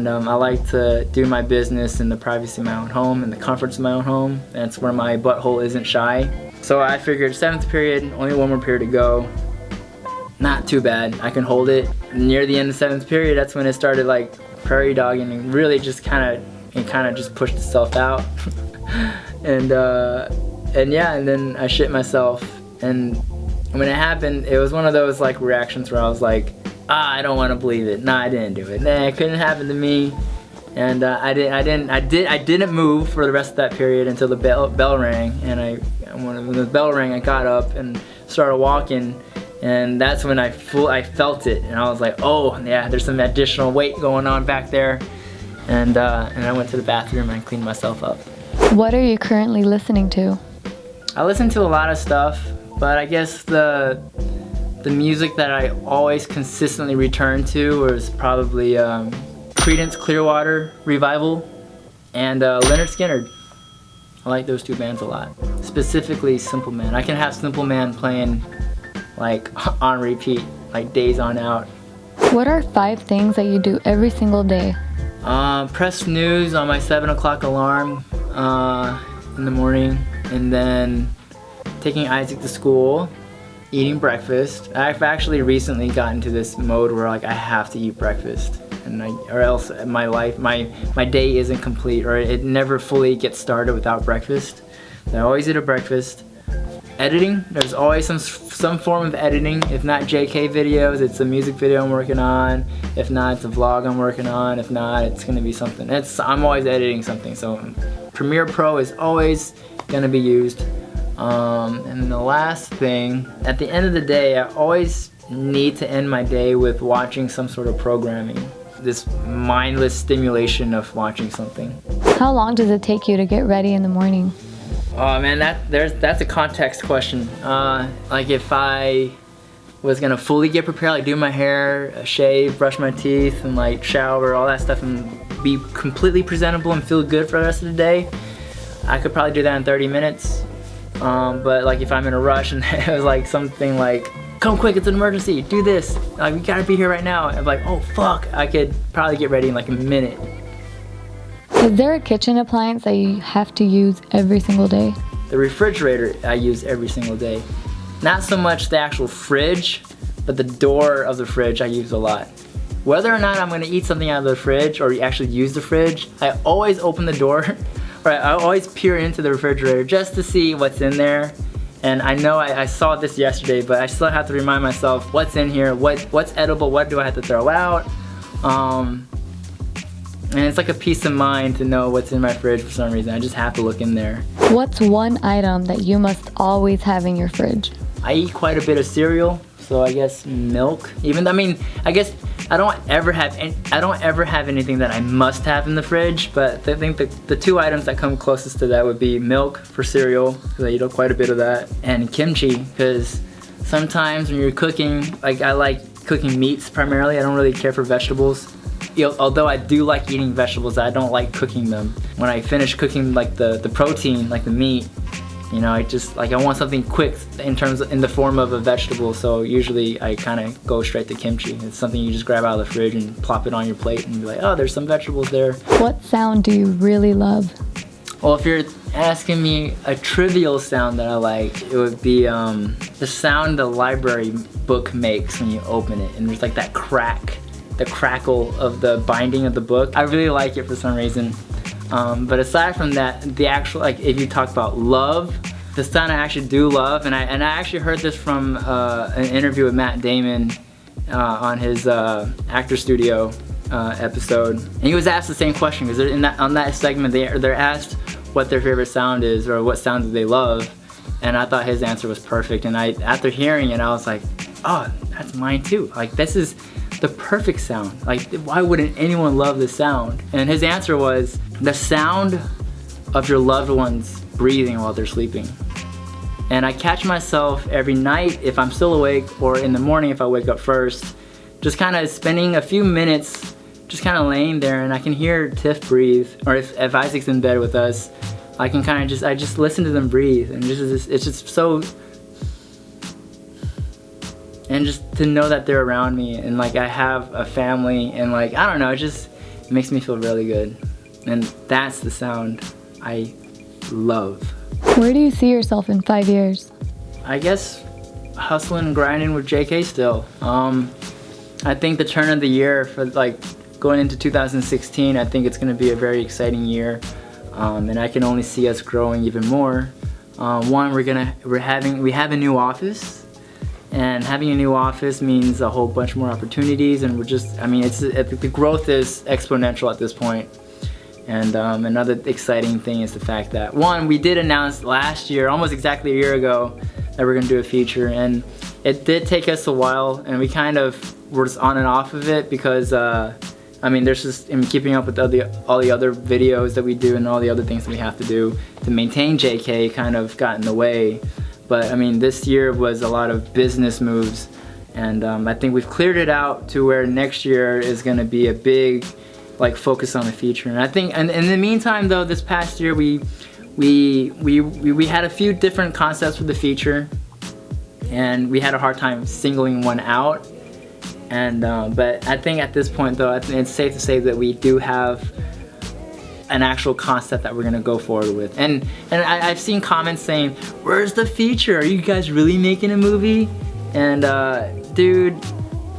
I like to do my business in the privacy of my own home, in the comforts of my own home. That's where my butthole isn't shy. So I figured 7th period, only one more period to go. Not too bad, I can hold it. Near the end of 7th period, that's when it started like prairie dogging, and really just kind of just pushed itself out. and yeah, and then I shit myself, and when it happened, it was one of those like reactions where I was like, I don't want to believe it. Nah, I didn't do it. Nah, it couldn't happen to me. And I didn't move for the rest of that period until the bell rang. And when the bell rang, I got up and started walking. And that's when I felt it, and I was like, oh yeah, there's some additional weight going on back there. And I went to the bathroom and cleaned myself up. What are you currently listening to? I listen to a lot of stuff, but I guess the music that I always consistently return to is probably Creedence Clearwater Revival and Leonard Skinner. I like those two bands a lot. Specifically Simple Man. I can have Simple Man playing like on repeat, like days on out. What are 5 things that you do every single day? Press snooze on my 7 o'clock alarm in the morning, and then taking Isaac to school, eating breakfast. I've actually recently gotten to this mode where like I have to eat breakfast, or else my day isn't complete, or it never fully gets started without breakfast. So I always eat a breakfast. Editing, there's always some form of editing. If not JK videos, it's a music video I'm working on. If not, it's a vlog I'm working on. If not, it's gonna be something. I'm always editing something, so Premiere Pro is always gonna be used. And then the last thing, at the end of the day, I always need to end my day with watching some sort of programming. This mindless stimulation of watching something. How long does it take you to get ready in the morning? Oh man, that's a context question. Like if I was gonna fully get prepared, like do my hair, shave, brush my teeth, and like shower, all that stuff, and be completely presentable and feel good for the rest of the day, I could probably do that in 30 minutes. But like if I'm in a rush and it was like something like, come quick, it's an emergency, do this, like we gotta be here right now, I'm like, oh fuck, I could probably get ready in like a minute. Is there a kitchen appliance that you have to use every single day? The refrigerator I use every single day. Not so much the actual fridge, but the door of the fridge I use a lot. Whether or not I'm gonna eat something out of the fridge or actually use the fridge, I always open the door, or I always peer into the refrigerator just to see what's in there. And I know I saw this yesterday, but I still have to remind myself what's in here, what's edible, what do I have to throw out. And it's like a peace of mind to know what's in my fridge for some reason. I just have to look in there. What's one item that you must always have in your fridge? I eat quite a bit of cereal, so I guess milk. I guess I don't ever have anything that I must have in the fridge, but I think the 2 items that come closest to that would be milk for cereal, because I eat quite a bit of that, and kimchi, because sometimes when you're cooking, like I like cooking meats primarily. I don't really care for vegetables. Although I do like eating vegetables, I don't like cooking them. When I finish cooking like the protein, like the meat, I want something quick in the form of a vegetable, so usually I kind of go straight to kimchi. It's something you just grab out of the fridge and plop it on your plate and be like, oh, there's some vegetables there. What sound do you really love? Well, if you're asking me a trivial sound that I like, it would be the sound the library book makes when you open it, and there's like that crack. The crackle of the binding of the book. I really like it for some reason. But aside from that, the actual, like if you talk about love, the sound I actually do love, and I actually heard this from an interview with Matt Damon on his Actor Studio episode. And he was asked the same question, because on that segment they're asked what their favorite sound is, or what sound do they love, and I thought his answer was perfect. And after hearing it, I was like, oh, that's mine too. Like, this is the perfect sound. Like, why wouldn't anyone love this sound? And his answer was, the sound of your loved ones breathing while they're sleeping. And I catch myself every night if I'm still awake, or in the morning if I wake up first, just kind of spending a few minutes just kind of laying there, and I can hear Tiff breathe, or if Isaac's in bed with us, I can kind of I just listen to them breathe, and it's just so, and just to know that they're around me, and like I have a family, and like, I don't know, it makes me feel really good. And that's the sound I love. Where do you see yourself in 5 years? I guess hustling and grinding with JK still. I think the turn of the year for like going into 2016, I think it's going to be a very exciting year, and I can only see us growing even more. One, we have a new office, and having a new office means a whole bunch more opportunities, and the growth is exponential at this point. And another exciting thing is the fact that, one, we did announce last year, almost exactly a year ago, that we're gonna do a feature, and it did take us a while, and we kind of were just on and off of it because, there's just, keeping up with all the other videos that we do and all the other things that we have to do to maintain JK kind of got in the way. But this year was a lot of business moves, and I think we've cleared it out to where next year is gonna be a big, like, focus on the feature. And I think, and in the meantime though, this past year we had a few different concepts for the feature, and we had a hard time singling one out. And but I think at this point though, I think it's safe to say that we do have an actual concept that we're gonna go forward with. And I've seen comments saying, "Where's the feature? Are you guys really making a movie?" And dude,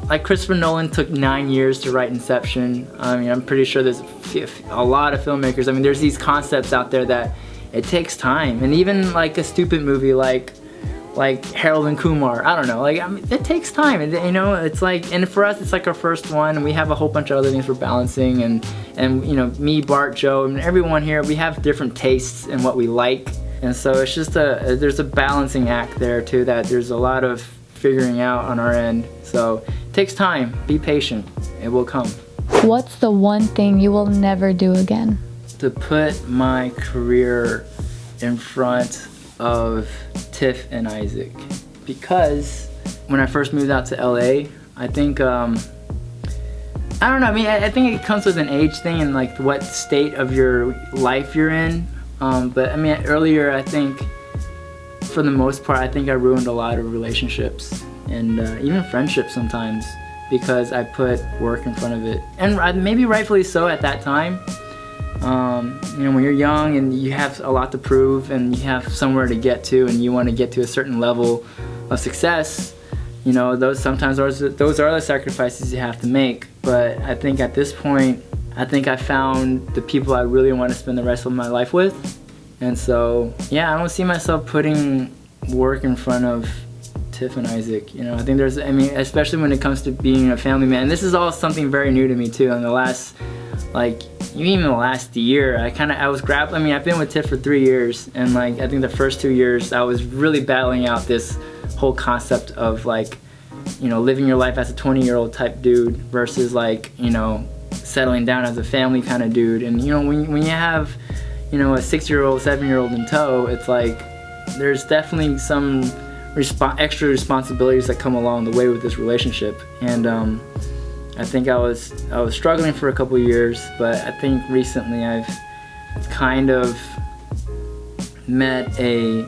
like, Christopher Nolan took 9 years to write Inception. I'm pretty sure there's a lot of filmmakers. There's these concepts out there that it takes time. And even like a stupid movie like Harold and Kumar, I don't know, like, it takes time. And it's like, and for us, it's like our first one, and we have a whole bunch of other things we're balancing. And me, Bart, Joe, and everyone here, we have different tastes in what we like. And so it's just there's a balancing act there too, that there's a lot of figuring out on our end. So it takes time. Be patient. It will come. What's the one thing you will never do again? To put my career in front of Tiff and Isaac. Because when I first moved out to LA, I think, I don't know, I think it comes with an age thing and like what state of your life you're in. But earlier, I think, for the most part, I think I ruined a lot of relationships and even friendships sometimes because I put work in front of it. And maybe rightfully so at that time. When you're young and you have a lot to prove and you have somewhere to get to and you want to get to a certain level of success, those are the sacrifices you have to make. But I think at this point, I think I found the people I really want to spend the rest of my life with. And so, yeah, I don't see myself putting work in front of Tiff and Isaac. I think especially when it comes to being a family man. And this is all something very new to me too. In the last, even the last year, I was grappling. I've been with Tiff for 3 years, and I think the first 2 years I was really battling out this whole concept of living your life as a 20-year-old type dude versus settling down as a family kind of dude. And when you have a 6-year-old, 7-year-old in tow, it's like there's definitely some extra responsibilities that come along the way with this relationship. And I think I was struggling for a couple years, but I think recently I've kind of met a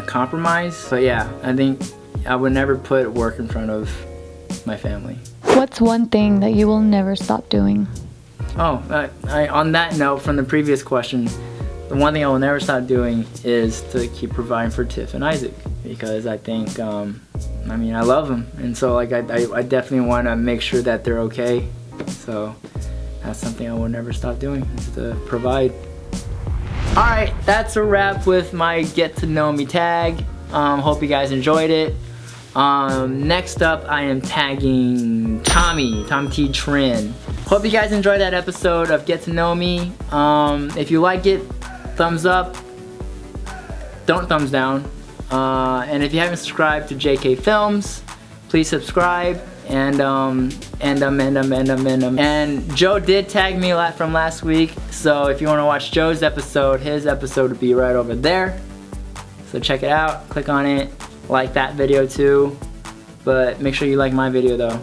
compromise. But yeah, I think I would never put work in front of my family. What's one thing that you will never stop doing? Oh, on that note from the previous question, the one thing I will never stop doing is to keep providing for Tiff and Isaac, because I think, I love them, and so I definitely want to make sure that they're okay. So that's something I will never stop doing, is to provide. All right, that's a wrap with my get to know me tag. Hope you guys enjoyed it. Next up, I am tagging Tommy T. Trin. Hope you guys enjoyed that episode of Get to Know Me. If you like it, thumbs up. Don't thumbs down. And if you haven't subscribed to JK Films, please subscribe. And Joe did tag me from last week, so if you want to watch Joe's episode, his episode will be right over there. So check it out, click on it, like that video too, but make sure you like my video though.